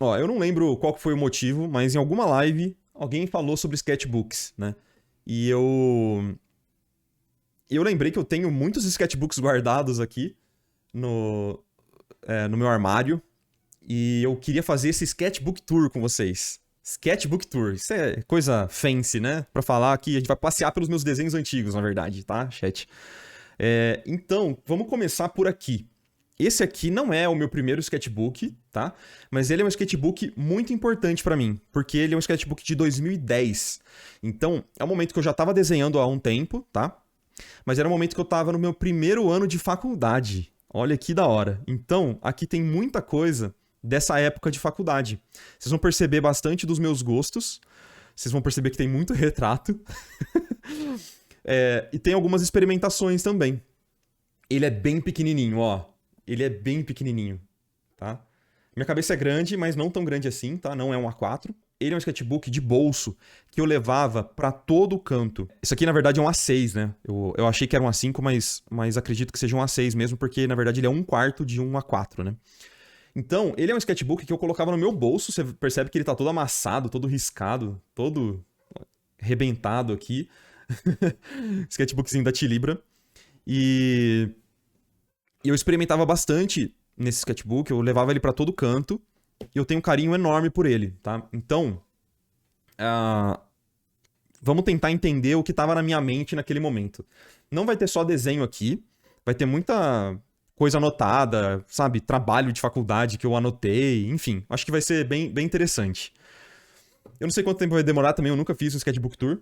Ó, eu não lembro qual que foi o motivo, mas em alguma live alguém falou sobre sketchbooks, né? E eu lembrei que eu tenho muitos sketchbooks guardados aqui no, no meu armário. E eu queria fazer esse sketchbook tour com vocês. Sketchbook tour. Isso é coisa fancy, né? Pra falar que a gente vai passear pelos meus desenhos antigos, na verdade, tá, chat? Então, vamos começar por aqui. Esse aqui não é o meu primeiro sketchbook, tá? Mas ele é um sketchbook muito importante pra mim, porque ele é um sketchbook de 2010. Então, é um momento que eu já tava desenhando há um tempo, tá? Mas era um momento que eu tava no meu primeiro ano de faculdade. Olha que da hora. Então, aqui tem muita coisa dessa época de faculdade. Vocês vão perceber bastante dos meus gostos. Vocês vão perceber que tem muito retrato. E tem algumas experimentações também. Ele é bem pequenininho, ó. Ele é bem pequenininho, tá? Minha cabeça é grande, mas não tão grande assim, tá? Não é um A4. Ele é um sketchbook de bolso que eu levava pra todo canto. Isso aqui, na verdade, é um A6, né? Eu achei que era um A5, mas acredito que seja um A6 mesmo, porque, na verdade, ele é um quarto de um A4, né? Então, ele é um sketchbook que eu colocava no meu bolso. Você percebe que ele tá todo amassado, todo riscado, todo rebentado aqui. Sketchbookzinho da Tilibra. E eu experimentava bastante nesse sketchbook, eu levava ele pra todo canto. E eu tenho um carinho enorme por ele, tá? Então, vamos tentar entender o que tava na minha mente naquele momento. Não vai ter só desenho aqui, vai ter muita coisa anotada, sabe? Trabalho de faculdade que eu anotei, enfim. Acho que vai ser bem interessante. Eu não sei quanto tempo vai demorar também, eu nunca fiz um sketchbook tour.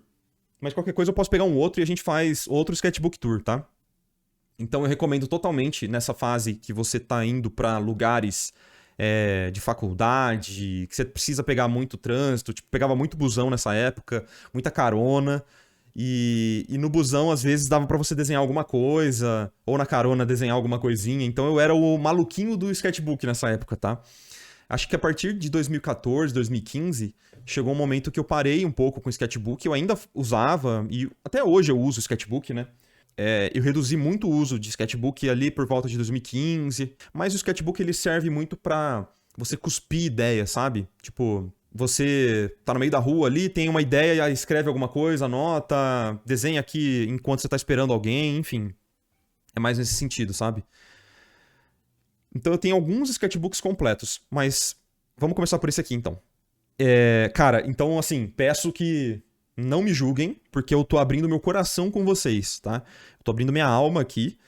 Mas qualquer coisa eu posso pegar um outro e a gente faz outro sketchbook tour, tá? Então eu recomendo totalmente, nessa fase que você tá indo pra lugares de faculdade, que você precisa pegar muito trânsito, tipo, pegava muito busão nessa época, muita carona. E no busão, às vezes, dava pra você desenhar alguma coisa, ou na carona desenhar alguma coisinha. Então eu era o maluquinho do sketchbook nessa época, tá? Acho que a partir de 2014, 2015, chegou um momento que eu parei um pouco com o sketchbook. Eu ainda usava, e até hoje eu uso o sketchbook, né? Eu reduzi muito o uso de sketchbook ali por volta de 2015. Mas o sketchbook ele serve muito pra você cuspir ideia, sabe? Tipo, você tá no meio da rua ali, tem uma ideia, escreve alguma coisa, anota, desenha aqui enquanto você tá esperando alguém, enfim. É mais nesse sentido, sabe? Então eu tenho alguns sketchbooks completos, mas vamos começar por esse aqui então. Cara, então assim, peço que não me julguem, porque eu tô abrindo meu coração com vocês, tá? Eu tô abrindo minha alma aqui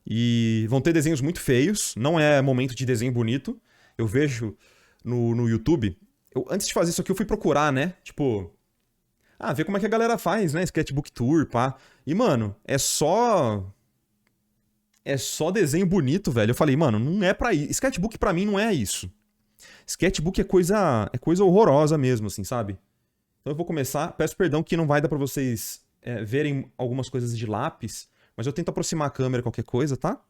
e vão ter desenhos muito feios, não é momento de desenho bonito. Eu vejo no YouTube. Antes de fazer isso aqui, eu fui procurar, né? Tipo, ver como é que a galera faz, né? Sketchbook Tour, pá. E, mano, é só desenho bonito, velho. Eu falei, mano, não é pra isso. Sketchbook pra mim não é isso. Sketchbook é coisa horrorosa mesmo, assim, sabe? Então eu vou começar. Peço perdão que não vai dar pra vocês verem algumas coisas de lápis, mas eu tento aproximar a câmera qualquer coisa, tá?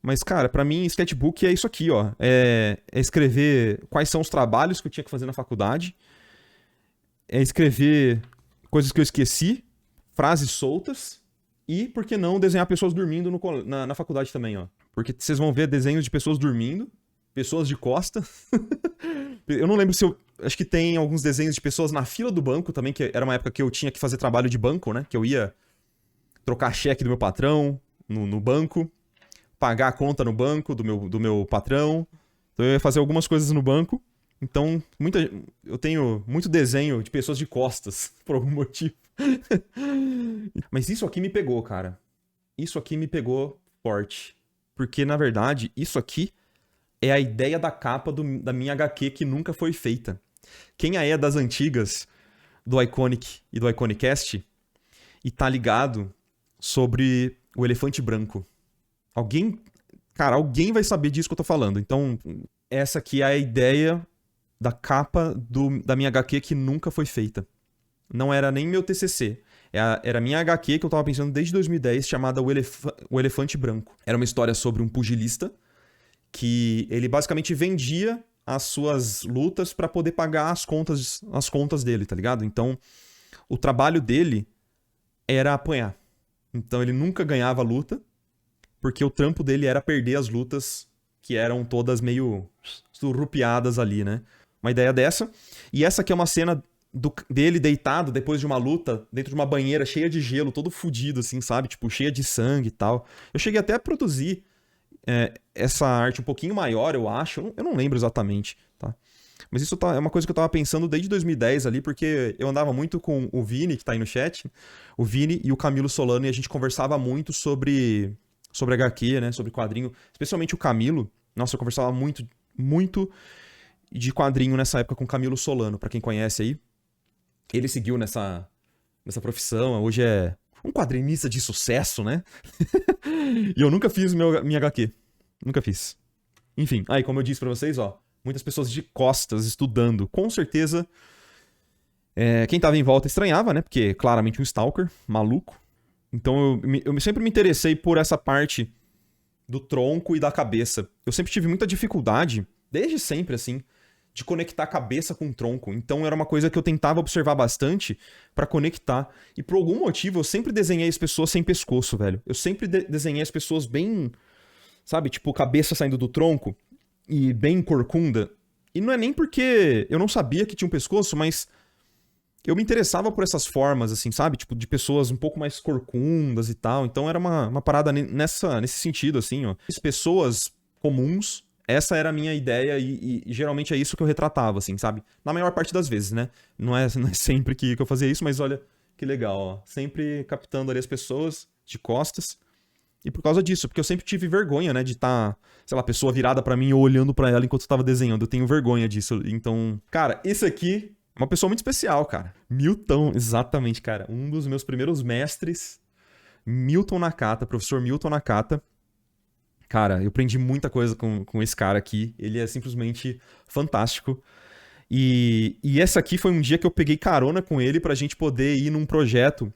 Mas, cara, pra mim, sketchbook é isso aqui, ó. É escrever quais são os trabalhos que eu tinha que fazer na faculdade. É escrever coisas que eu esqueci, frases soltas. E, por que não, desenhar pessoas dormindo na faculdade também, ó. Porque vocês vão ver desenhos de pessoas dormindo, pessoas de costa. Eu não lembro se eu. Acho que tem alguns desenhos de pessoas na fila do banco também, que era uma época que eu tinha que fazer trabalho de banco, né? Que eu ia trocar cheque do meu patrão no banco, pagar a conta no banco do meu patrão. Então eu ia fazer algumas coisas no banco. Então, eu tenho muito desenho de pessoas de costas, por algum motivo. Mas isso aqui me pegou, cara. Isso aqui me pegou forte. Porque, na verdade, isso aqui é a ideia da capa da minha HQ que nunca foi feita. Quem aí é das antigas do Iconic e do Iconicast e tá ligado sobre o elefante branco. Alguém, cara, alguém vai saber disso que eu tô falando. Então, essa aqui é a ideia da capa da minha HQ que nunca foi feita. Não era nem meu TCC. Era a minha HQ que eu tava pensando desde 2010, chamada O Elefante Branco. Era uma história sobre um pugilista que ele basicamente vendia as suas lutas pra poder pagar as contas dele, tá ligado? Então, o trabalho dele era apanhar. Então, ele nunca ganhava luta, porque o trampo dele era perder as lutas que eram todas meio surrupiadas ali, né? uma ideia dessa. E essa aqui é uma cena dele deitado depois de uma luta dentro de uma banheira cheia de gelo, todo fudido, assim, sabe? Tipo, cheia de sangue e tal. Eu cheguei até a produzir essa arte um pouquinho maior, eu acho. Eu não lembro exatamente, tá? Mas isso é uma coisa que eu tava pensando desde 2010 ali, porque eu andava muito com o Vini, que tá aí no chat, o Vini e o Camilo Solano, e a gente conversava muito sobre HQ, né? Sobre quadrinho. Especialmente o Camilo. Nossa, eu conversava muito de quadrinho nessa época com o Camilo Solano, pra quem conhece aí. Ele seguiu nessa profissão, hoje é um quadrinista de sucesso, né? E eu nunca fiz minha HQ. Nunca fiz. Enfim, aí como eu disse pra vocês, ó, muitas pessoas de costas estudando. Com certeza, quem tava em volta estranhava, né? Porque claramente um stalker, maluco. Então eu sempre me interessei por essa parte do tronco e da cabeça. Eu sempre tive muita dificuldade, desde sempre, assim, de conectar a cabeça com o tronco. Então era uma coisa que eu tentava observar bastante pra conectar. E por algum motivo eu sempre desenhei as pessoas sem pescoço, velho. Eu sempre desenhei as pessoas bem, sabe, tipo cabeça saindo do tronco e bem corcunda. E não é nem porque eu não sabia que tinha um pescoço, mas eu me interessava por essas formas, assim, sabe? Tipo, de pessoas um pouco mais corcundas e tal. Então era uma parada nesse sentido, assim, ó. As pessoas comuns, essa era a minha ideia e geralmente é isso que eu retratava, assim, sabe? Na maior parte das vezes, né? Não é sempre que eu fazia isso, mas olha que legal, ó. Sempre captando ali as pessoas de costas. E por causa disso, porque eu sempre tive vergonha, né, de estar, sei lá, a pessoa virada pra mim ou olhando pra ela enquanto eu tava desenhando. Eu tenho vergonha disso. Então, cara, esse aqui é uma pessoa muito especial, cara. Milton, exatamente, cara. Um dos meus primeiros mestres, Milton Nakata, professor Milton Nakata. Cara, eu aprendi muita coisa com esse cara aqui. Ele é simplesmente fantástico. E essa aqui foi um dia que eu peguei carona com ele pra gente poder ir num projeto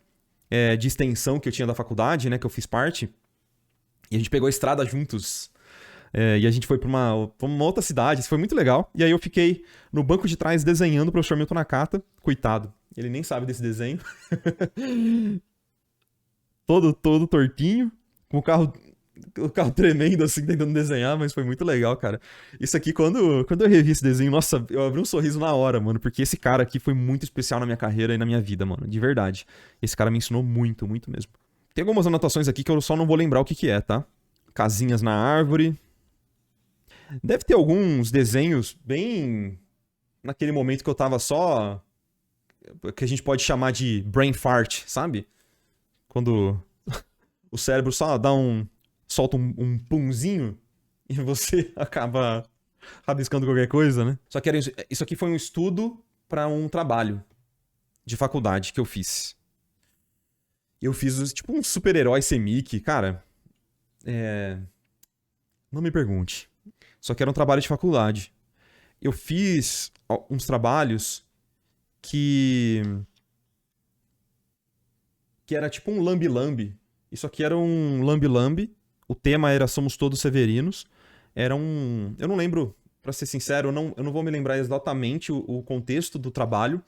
de extensão que eu tinha da faculdade, né, que eu fiz parte. E a gente pegou a estrada juntos. E a gente foi pra uma outra cidade. Isso foi muito legal. E aí eu fiquei no banco de trás desenhando o professor Milton Nakata. Coitado. Ele nem sabe desse desenho. todo tortinho. Com o carro tremendo assim, tentando desenhar. Mas foi muito legal, cara. Isso aqui, quando eu revi esse desenho, nossa, eu abri um sorriso na hora, mano. Porque esse cara aqui foi muito especial na minha carreira e na minha vida, mano. De verdade. Esse cara me ensinou muito, muito mesmo. Tem algumas anotações aqui que eu só não vou lembrar o que é, tá? Casinhas na árvore. Deve ter alguns desenhos bem naquele momento que eu tava só, que a gente pode chamar de brain fart, sabe? Quando o cérebro só solta um punzinho e você acaba rabiscando qualquer coisa, né? Só que isso aqui foi um estudo pra um trabalho de faculdade que eu fiz. Eu fiz tipo um super-herói semic, cara. Não me pergunte. Só que era um trabalho de faculdade. Eu fiz uns trabalhos que era tipo um lambi-lambi. Isso aqui era um lambi-lambi. O tema era Somos Todos Severinos. Era um... Eu não lembro, pra ser sincero, eu não vou me lembrar exatamente o contexto do trabalho,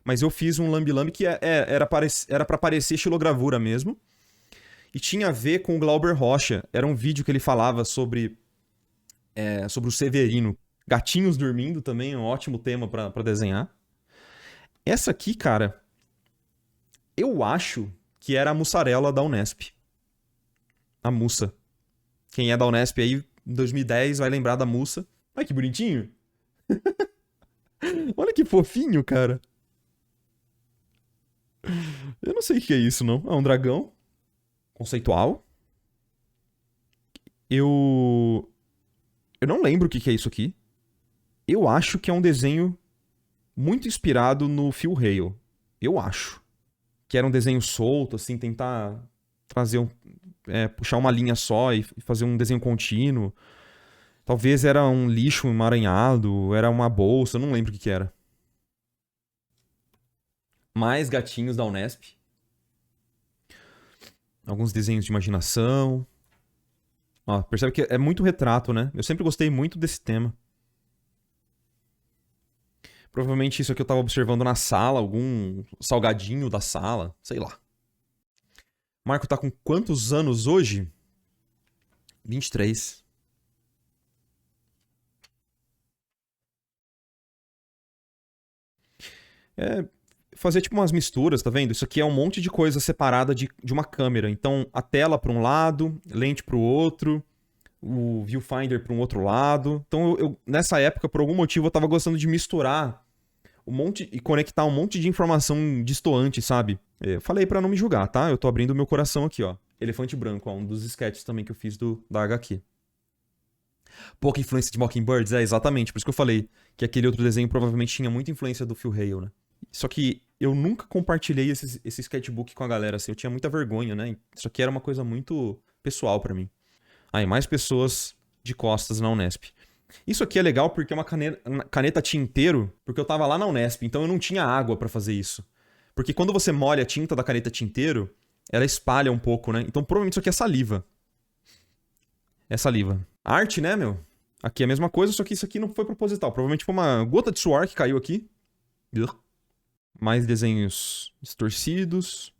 mas eu fiz um lambi-lambi que era pra parecer estilogravura mesmo. E tinha a ver com o Glauber Rocha. Era um vídeo que ele falava sobre o Severino. Gatinhos dormindo também é um ótimo tema pra desenhar. Essa aqui, cara, eu acho que era a mussarela da Unesp. A Mussa. Quem é da Unesp aí, em 2010, vai lembrar da Mussa. Olha que bonitinho. Olha que fofinho, cara. Eu não sei o que é isso, não. É um dragão. Conceitual. Eu não lembro o que é isso aqui. Eu acho que é um desenho muito inspirado no Phil Hale. Eu acho. Que era um desenho solto, assim, tentar trazer puxar uma linha só e fazer um desenho contínuo. Talvez era um lixo emaranhado, era uma bolsa, eu não lembro o que era. Mais gatinhos da Unesp. Alguns desenhos de imaginação. Ó, percebe que é muito retrato, né? Eu sempre gostei muito desse tema. Provavelmente isso aqui eu tava observando na sala, algum salgadinho da sala, sei lá. Marco tá com quantos anos hoje? 23. É fazer tipo umas misturas, tá vendo? Isso aqui é um monte de coisa separada de uma câmera. Então, a tela para um lado, lente para o outro, o viewfinder para um outro lado. Então, nessa época, por algum motivo, eu tava gostando de misturar um monte e conectar um monte de informação destoante, sabe? Eu falei pra não me julgar, tá? Eu tô abrindo meu coração aqui, ó. Elefante Branco, ó, um dos sketches também que eu fiz da HQ. Pouca influência de Mockingbirds, exatamente. Por isso que eu falei que aquele outro desenho provavelmente tinha muita influência do Phil Hale, né? Só que eu nunca compartilhei esse sketchbook com a galera, assim. Eu tinha muita vergonha, né? Isso aqui era uma coisa muito pessoal pra mim. Aí, mais pessoas de costas na Unesp. Isso aqui é legal porque é uma caneta tinteiro, porque eu tava lá na Unesp, então eu não tinha água pra fazer isso. Porque quando você molha a tinta da caneta tinteiro, ela espalha um pouco, né? Então provavelmente isso aqui é saliva. É saliva. Arte, né, meu? Aqui é a mesma coisa, só que isso aqui não foi proposital. Provavelmente foi uma gota de suor que caiu aqui. Mais desenhos distorcidos.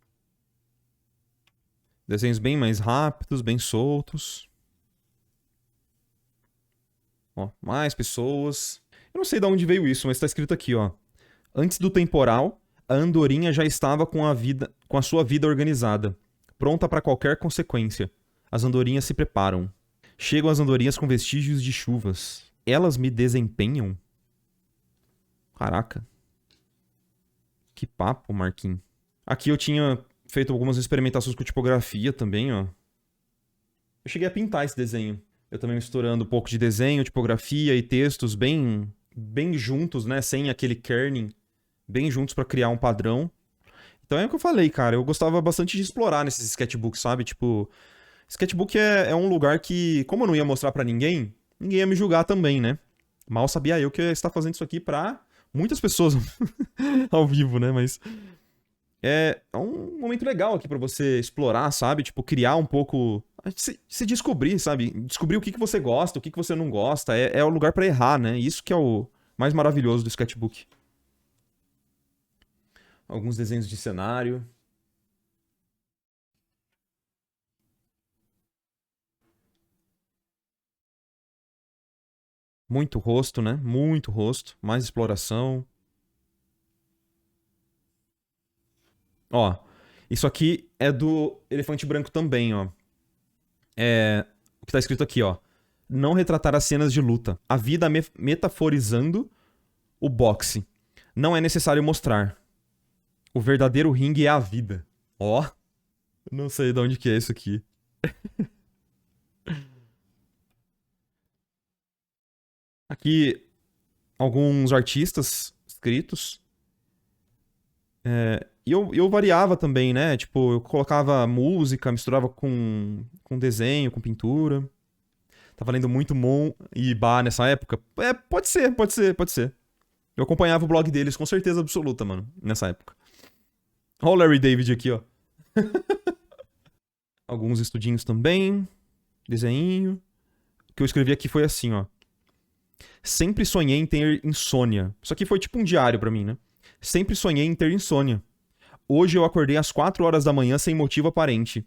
Desenhos bem mais rápidos, bem soltos. Ó, mais pessoas. Eu não sei de onde veio isso, mas tá escrito aqui, ó. Antes do temporal, a andorinha já estava com a sua vida organizada, pronta para qualquer consequência. As andorinhas se preparam. Chegam as andorinhas com vestígios de chuvas. Elas me desempenham? Caraca. Que papo, Marquinhos. Aqui eu tinha feito algumas experimentações com tipografia também, ó. Eu cheguei a pintar esse desenho. Eu também misturando um pouco de desenho, tipografia e textos bem juntos, né? Sem aquele kerning. Bem juntos pra criar um padrão. Então é o que eu falei, cara. Eu gostava bastante de explorar nesses sketchbooks, sabe? Tipo, sketchbook é um lugar que, como eu não ia mostrar pra ninguém, ninguém ia me julgar também, né? Mal sabia eu que eu ia estar fazendo isso aqui pra muitas pessoas ao vivo, né? Mas é um momento legal aqui pra você explorar, sabe? Tipo, criar um pouco... Se descobrir, sabe? Descobrir o que você gosta, o que você não gosta. É o lugar pra errar, né? Isso que é o mais maravilhoso do sketchbook. Alguns desenhos de cenário. Muito rosto, né? Muito rosto. Mais exploração. Ó, isso aqui é do Elefante Branco também, ó. É o que tá escrito aqui, ó. Não retratar as cenas de luta. A vida metaforizando o boxe. Não é necessário mostrar. O verdadeiro ringue é a vida. Ó, não sei de onde que é isso aqui. Aqui, alguns artistas escritos. E eu variava também, né? Tipo, eu colocava música, misturava com desenho, com pintura. Tava lendo muito Mon e Ba nessa época. Pode ser, pode ser, pode ser. Eu acompanhava o blog deles com certeza absoluta, mano, nessa época. Olha o Larry David aqui, ó. Alguns estudinhos também. Desenho. O que eu escrevi aqui foi assim, ó. Sempre sonhei em ter insônia. Isso aqui foi tipo um diário pra mim, né? Sempre sonhei em ter insônia. Hoje eu acordei às 4 horas da manhã sem motivo aparente.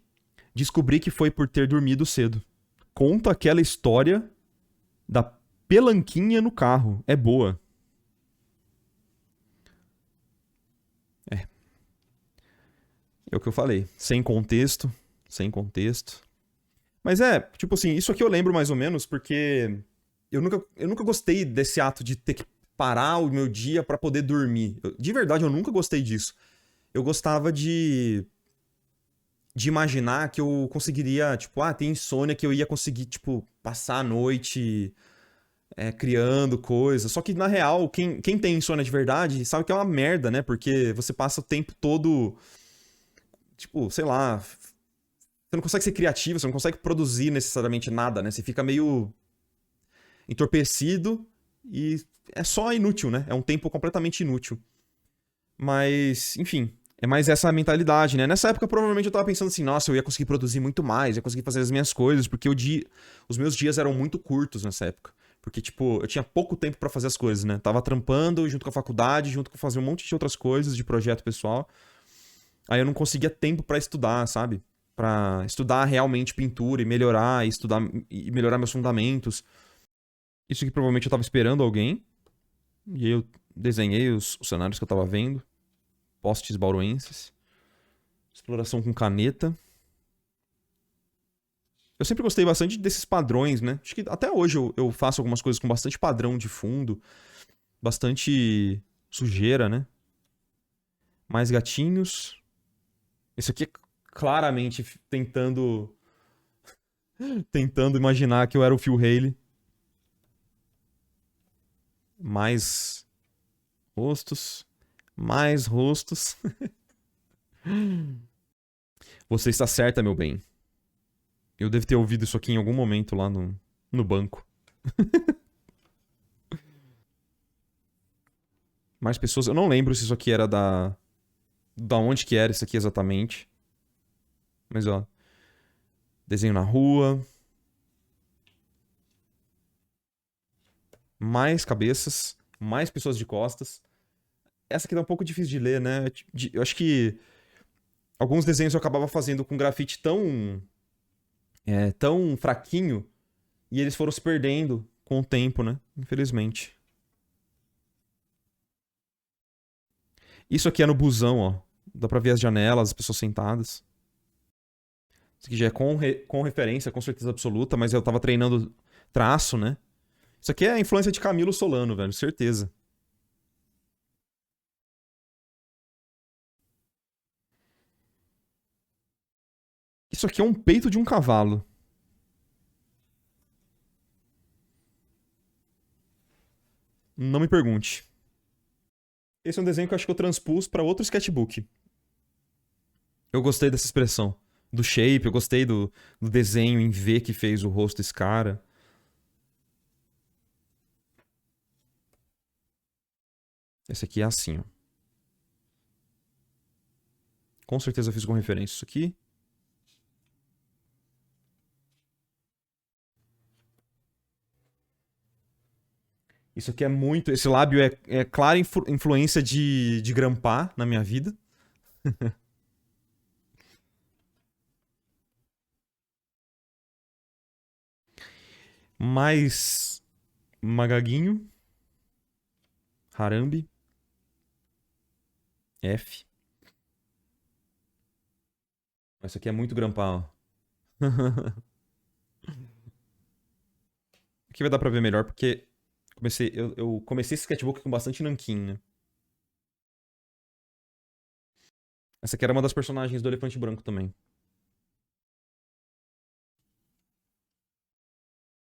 Descobri que foi por ter dormido cedo. Conta aquela história da pelanquinha no carro. É boa. É o que eu falei. Sem contexto. Sem contexto. Mas tipo assim, isso aqui eu lembro mais ou menos porque eu nunca gostei desse ato de ter que parar o meu dia pra poder dormir. De verdade, eu nunca gostei disso. Eu gostava de imaginar que eu conseguiria, tipo, ter insônia, que eu ia conseguir, tipo, passar a noite criando coisas. Só que, na real, quem tem insônia de verdade sabe que é uma merda, né? Porque você passa o tempo todo, tipo, sei lá, você não consegue ser criativo, você não consegue produzir necessariamente nada, né? Você fica meio entorpecido e é só inútil, né? É um tempo completamente inútil. Mas, enfim, é mais essa mentalidade, né? Nessa época, provavelmente eu tava pensando assim, nossa, eu ia conseguir produzir muito mais, ia conseguir fazer as minhas coisas, porque os meus dias eram muito curtos nessa época. Porque, tipo, eu tinha pouco tempo pra fazer as coisas, né? Tava trampando junto com a faculdade, junto com fazer um monte de outras coisas de projeto pessoal. Aí eu não conseguia tempo pra estudar, sabe? Pra estudar realmente pintura e melhorar, melhorar meus fundamentos. Isso que provavelmente eu tava esperando alguém. E aí eu desenhei os cenários que eu tava vendo. Postes bauruenses. Exploração com caneta. Eu sempre gostei bastante desses padrões, né? Acho que até hoje eu faço algumas coisas com bastante padrão de fundo. Bastante sujeira, né? Mais gatinhos. Esse aqui é claramente tentando imaginar que eu era o Phil Haley. Mais rostos. Mais rostos. Você está certa, meu bem. Eu devo ter ouvido isso aqui em algum momento lá no banco. Mais pessoas. Eu não lembro se isso aqui era da onde que era isso aqui exatamente. Mas, ó. Desenho na rua. Mais cabeças. Mais pessoas de costas. Essa aqui tá um pouco difícil de ler, né? Eu acho que alguns desenhos eu acabava fazendo com grafite tão fraquinho e eles foram se perdendo com o tempo, né? Infelizmente. Isso aqui é no busão, ó. Dá pra ver as janelas, as pessoas sentadas. Isso aqui já é com referência, com certeza absoluta, mas eu tava treinando traço, né? Isso aqui é a influência de Camilo Solano, velho, certeza. Isso aqui é um peito de um cavalo. Não me pergunte. Esse é um desenho que eu acho que eu transpus pra outro sketchbook. Eu gostei dessa expressão. Do shape, eu gostei do desenho em V que fez o rosto desse cara. Esse aqui é assim, ó. Com certeza eu fiz com referência isso aqui. Isso aqui é muito. Esse lábio é clara influência de Grampar na minha vida. Mais Magaguinho. Harambe. F. Esse aqui é muito Grampar, ó. Aqui vai dar pra ver melhor porque eu comecei esse sketchbook com bastante nanquim, né? Essa aqui era uma das personagens do Elefante Branco também.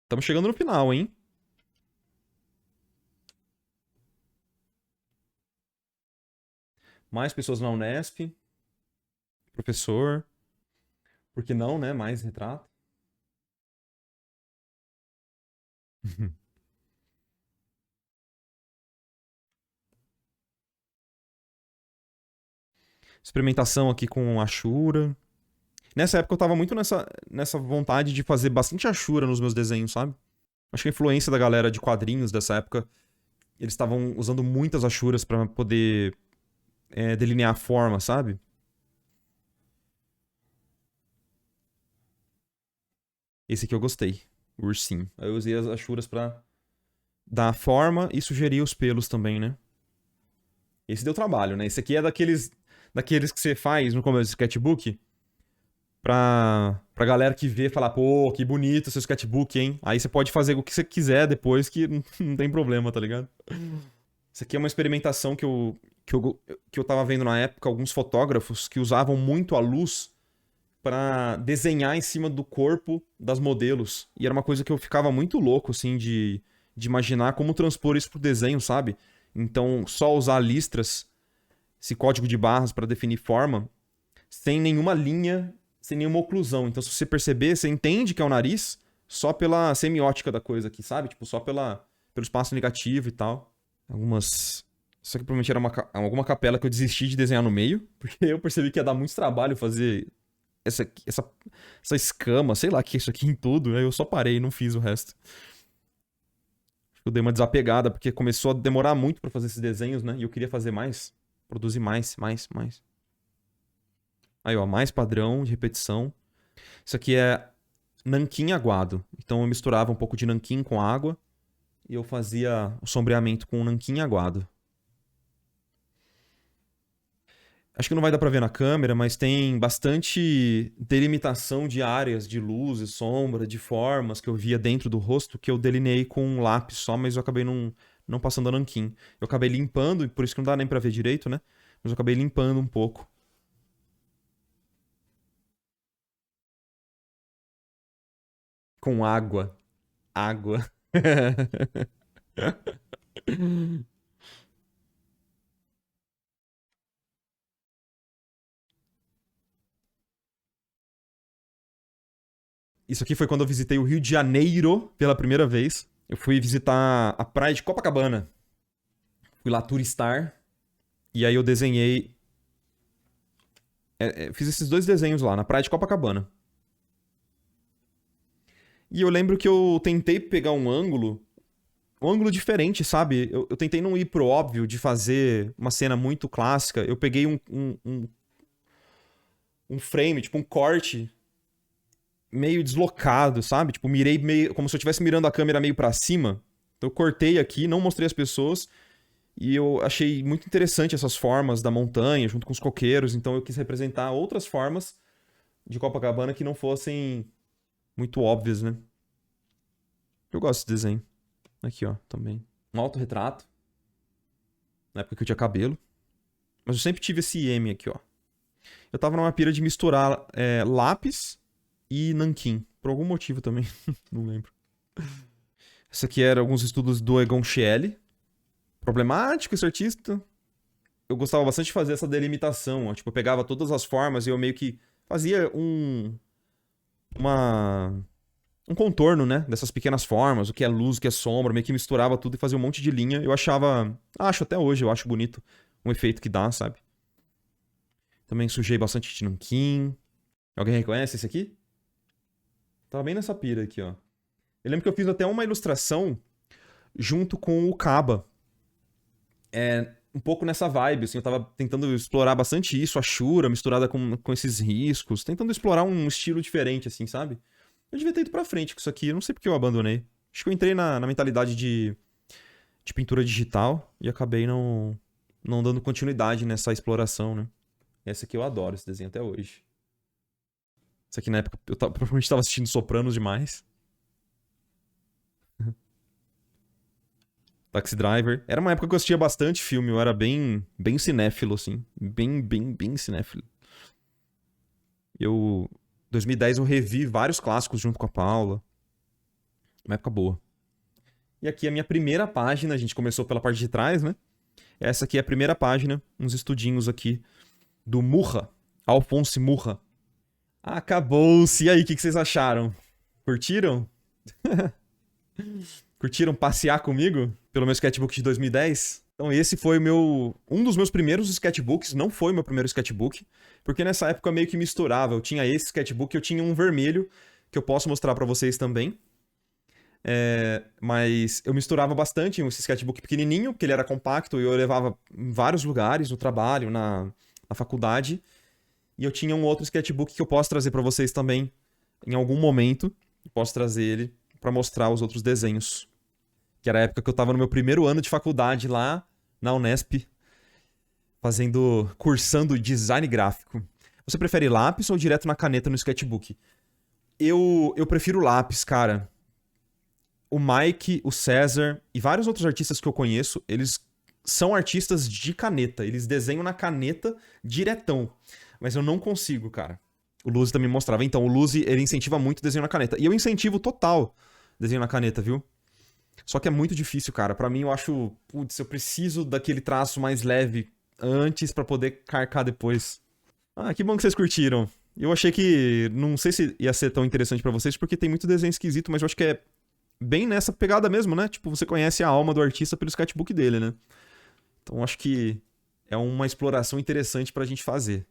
Estamos chegando no final, hein? Mais pessoas na Unesp. Professor. Por que não, né? Mais retrato. Experimentação aqui com Ashura. Nessa época eu tava muito nessa vontade de fazer bastante Ashura nos meus desenhos, sabe? Acho que a influência da galera de quadrinhos dessa época, eles estavam usando muitas Ashuras pra poder delinear a forma, sabe? Esse aqui eu gostei, o ursinho. Aí eu usei as Ashuras pra dar forma e sugerir os pelos também, né? Esse deu trabalho, né? Esse aqui é daqueles que você faz no começo do sketchbook pra galera que vê falar, pô, que bonito seu sketchbook, hein? Aí você pode fazer o que você quiser depois que não tem problema, tá ligado? Isso aqui é uma experimentação que eu tava vendo na época, alguns fotógrafos que usavam muito a luz pra desenhar em cima do corpo das modelos. E era uma coisa que eu ficava muito louco, assim, de imaginar como transpor isso pro desenho, sabe? Então, só usar listras, esse código de barras pra definir forma, sem nenhuma linha, sem nenhuma oclusão. Então, se você perceber, você entende que é o nariz só pela semiótica da coisa aqui, sabe? Tipo, só pelo espaço negativo e tal. Algumas. Isso aqui provavelmente era alguma capela que eu desisti de desenhar no meio, porque eu percebi que ia dar muito trabalho fazer essa escama, sei lá, que é isso aqui em tudo. Aí eu só parei e não fiz o resto. Eu dei uma desapegada, porque começou a demorar muito pra fazer esses desenhos, né? E eu queria fazer mais. Produzir mais, mais, mais. Aí, ó, mais padrão de repetição. Isso aqui é nanquim aguado. Então eu misturava um pouco de nanquim com água e eu fazia o sombreamento com nanquim aguado. Acho que não vai dar pra ver na câmera, mas tem bastante delimitação de áreas de luz e sombra, de formas que eu via dentro do rosto, que eu delineei com um lápis só, mas eu acabei não passando a nanquim. Eu acabei limpando, e por isso que não dá nem pra ver direito, né? Mas eu acabei limpando um pouco. Com água. Água. Isso aqui foi quando eu visitei o Rio de Janeiro pela primeira vez. Eu fui visitar a praia de Copacabana. Fui lá turistar. E aí eu desenhei. Fiz esses dois desenhos lá, na praia de Copacabana. E eu lembro que eu tentei pegar um ângulo diferente, sabe? Eu tentei não ir pro óbvio de fazer uma cena muito clássica. Eu peguei um frame, tipo um corte meio deslocado, sabe? Tipo, mirei meio. Como se eu estivesse mirando a câmera meio pra cima. Então eu cortei aqui, não mostrei as pessoas. E eu achei muito interessante essas formas da montanha, junto com os coqueiros. Então eu quis representar outras formas de Copacabana que não fossem muito óbvias, né? Eu gosto desse desenho. Aqui, ó, também. Um autorretrato. Na época que eu tinha cabelo. Mas eu sempre tive esse M aqui, ó. Eu tava numa pira de misturar lápis e nanquim. Por algum motivo também. Não lembro. Esse aqui era alguns estudos do Egon Schiele. Problemático esse artista. Eu gostava bastante de fazer essa delimitação. Ó. Tipo, eu pegava todas as formas e eu meio que fazia um contorno, né? Dessas pequenas formas. O que é luz, o que é sombra. Meio que misturava tudo e fazia um monte de linha. Eu achava... Acho até hoje, eu acho bonito o efeito que dá, sabe? Também sujei bastante de nanquim. Alguém reconhece esse aqui? Tava bem nessa pira aqui, ó. Eu lembro que eu fiz até uma ilustração junto com o Kaba. Um pouco nessa vibe, assim, eu tava tentando explorar bastante isso, a Shura misturada com esses riscos, tentando explorar um estilo diferente, assim, sabe? Eu devia ter ido pra frente com isso aqui, eu não sei porque eu abandonei. Acho que eu entrei na mentalidade de pintura digital e acabei não dando continuidade nessa exploração, né? Essa aqui eu adoro, esse desenho até hoje. Isso aqui na época eu provavelmente tava assistindo Sopranos demais. Taxi Driver. Era uma época que eu assistia bastante filme, eu era bem cinéfilo, assim. Bem cinéfilo. Em 2010 eu revi vários clássicos junto com a Paula. Uma época boa. E aqui a minha primeira página, a gente começou pela parte de trás, né? Essa aqui é a primeira página, uns estudinhos aqui do Murra, Alphonse Murra. Acabou-se. E aí, o que vocês acharam? Curtiram? Curtiram passear comigo pelo meu sketchbook de 2010? Então esse foi um dos meus primeiros sketchbooks, não foi o meu primeiro sketchbook, porque nessa época eu meio que misturava. Eu tinha esse sketchbook, eu tinha um vermelho, que eu posso mostrar pra vocês também. Mas eu misturava bastante esse sketchbook pequenininho, porque ele era compacto e eu levava em vários lugares, no trabalho, na faculdade. E eu tinha um outro sketchbook que eu posso trazer pra vocês também em algum momento. Eu posso trazer ele pra mostrar os outros desenhos. Que era a época que eu tava no meu primeiro ano de faculdade lá na Unesp, cursando design gráfico. Você prefere lápis ou direto na caneta no sketchbook? Eu prefiro lápis, cara. O Mike, o César e vários outros artistas que eu conheço, eles são artistas de caneta. Eles desenham na caneta diretão. Mas eu não consigo, cara. O Luzi também mostrava. Então, o Luzi, ele incentiva muito o desenho na caneta. E eu incentivo total desenho na caneta, viu? Só que é muito difícil, cara. Pra mim, eu acho... Putz, eu preciso daquele traço mais leve antes pra poder carcar depois. Ah, que bom que vocês curtiram. Eu achei que... Não sei se ia ser tão interessante pra vocês, porque tem muito desenho esquisito, mas eu acho que é bem nessa pegada mesmo, né? Tipo, você conhece a alma do artista pelo sketchbook dele, né? Então, acho que é uma exploração interessante pra gente fazer.